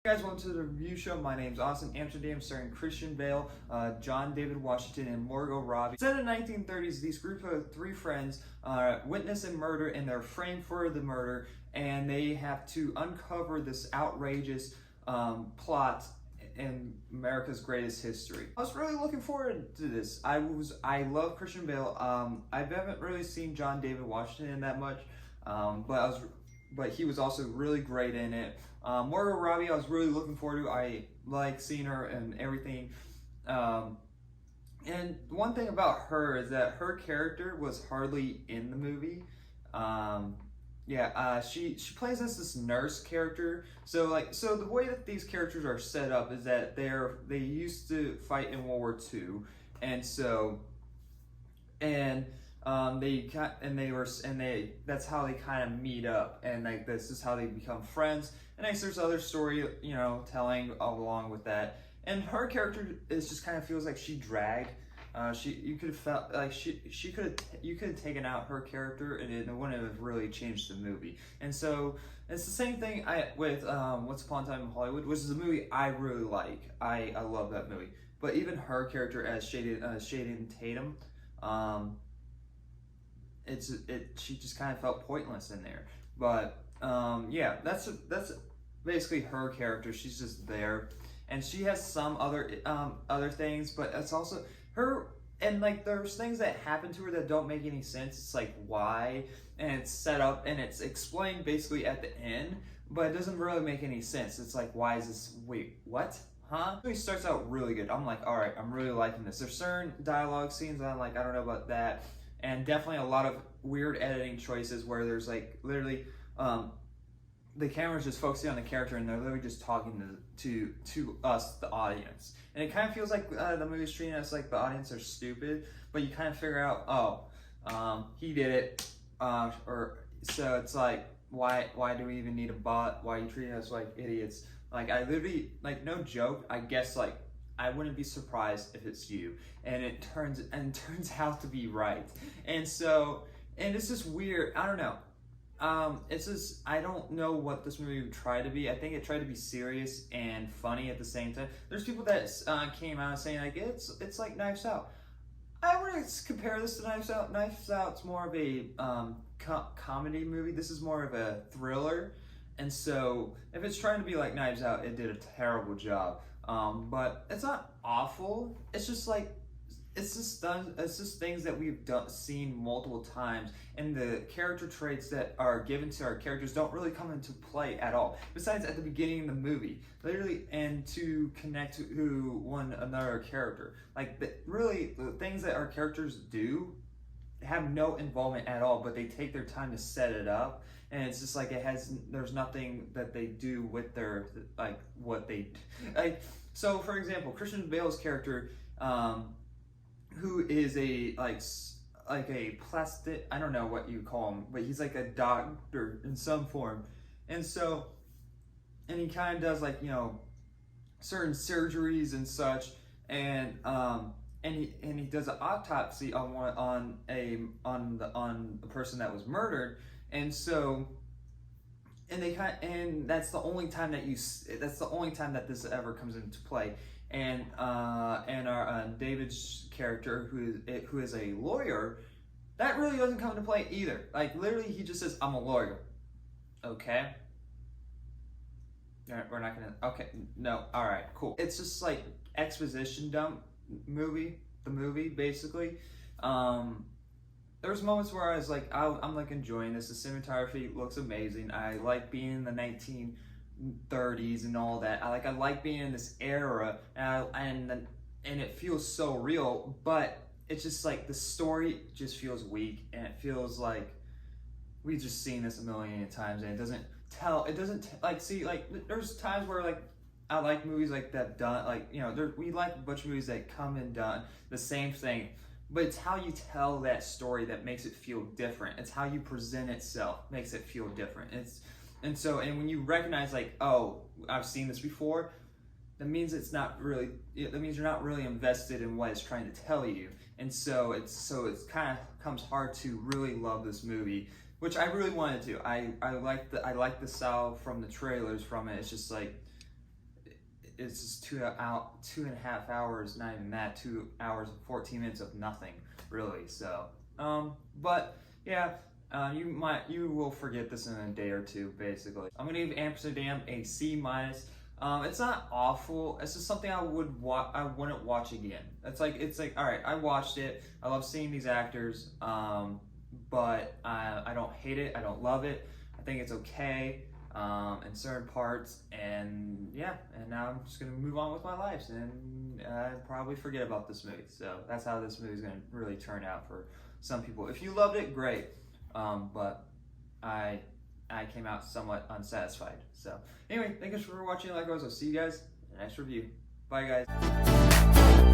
Hey guys, welcome to the review show. My name's Austin. Amsterdam, starring Christian Bale, John David Washington, and Margot Robbie. Set in the 1930s, these group of three friends witness a murder and they're framed for the murder, and they have to uncover this outrageous plot in America's greatest history. I was really looking forward to this. I love Christian Bale. I haven't really seen John David Washington that much, but he was also really great in it. Margot Robbie, I was really looking forward to. I like seeing her and everything. And one thing about her is that her character was hardly in the movie. She plays as this nurse character. So the way that these characters are set up is that they used to fight in World War II, and that's how they kind of meet up, and like this is how they become friends. And there's other story, telling along with that. And her character is just kind of feels like she dragged. You could have felt like you could have taken out her character, and it wouldn't have really changed the movie. And so it's the same thing with Once Upon a Time in Hollywood, which is a movie I really like. I love that movie. But even her character as Shading Tatum, she just kind of felt pointless in there. But that's basically her character. She's just there, and she has some other things, but it's also her. And like there's things that happen to her that don't make any sense. It's like why, and it's set up and it's explained basically at the end, but it doesn't really make any sense. It's like why is this? Wait, what? Huh? It starts out really good. I'm like, all right, I'm really liking this. There's certain dialogue scenes that I'm like, I don't know about that. And definitely a lot of weird editing choices where there's like literally the camera's just focusing on the character and they're literally just talking to us, the audience. And it kind of feels like the movie's treating us like the audience are stupid, but you kind of figure out, he did it. So it's like, why do we even need a bot? Why are you treating us like idiots? Like I literally, like no joke, I guess like I wouldn't be surprised if it's you, and it turns out to be right. And it's just weird. I don't know. It's just I don't know what this movie would try to be. I think it tried to be serious and funny at the same time. There's people that came out saying like it's like Knives Out. I wouldn't compare this to Knives Out. Knives Out's more of a comedy movie. This is more of a thriller. And so if it's trying to be like Knives Out, it did a terrible job. But it's not awful. It's just like it's just things that we've seen multiple times, and the character traits that are given to our characters don't really come into play at all. Besides at the beginning of the movie, literally, and to connect to one another character, like the things that our characters do have no involvement at all, but they take their time to set it up, and it's just like there's nothing that they do with their what they like. So for example, Christian Bale's character, who is a plastic, I don't know what you call him, but he's like a doctor in some form, and he kind of does certain surgeries and such, and he does an autopsy on the person that was murdered, and that's the only time that this ever comes into play. And our David's character, who is a lawyer, that really doesn't come into play either. Like literally, he just says, "I'm a lawyer." Okay. We're not gonna. Okay. No. All right. Cool. It's just like exposition dump movie. The movie basically. There's moments where I was like, I'm like enjoying this. The cinematography looks amazing. I like being in the 1930s and all that. I like being in this era, and it feels so real. But it's just like the story just feels weak, and it feels like we've just seen this a million times, and it doesn't there's times where I like movies like that done we like a bunch of movies that come and done the same thing. But it's how you tell that story that makes it feel different. It's how you present itself makes it feel different. And when you recognize oh, I've seen this before, that means you're not really invested in what it's trying to tell you. And so it's kind of comes hard to really love this movie, which I really wanted to. I like the style from the trailers from it. It's just like it's just 2.5 hours, not even that, 2 hours and 14 minutes of nothing, really. So, but yeah, you will forget this in a day or two, basically. I'm gonna give Amsterdam a C-. It's not awful. It's just something I wouldn't watch again. It's like all right, I watched it. I love seeing these actors, but I don't hate it. I don't love it. I think it's okay in certain parts, and yeah. And now I'm just gonna move on with my life and probably forget about this movie. So that's how this movie is gonna really turn out for some people. If you loved it, great. But I came out somewhat unsatisfied. So anyway, thank you for watching. Like always, I'll see you guys in the next review. Bye, guys.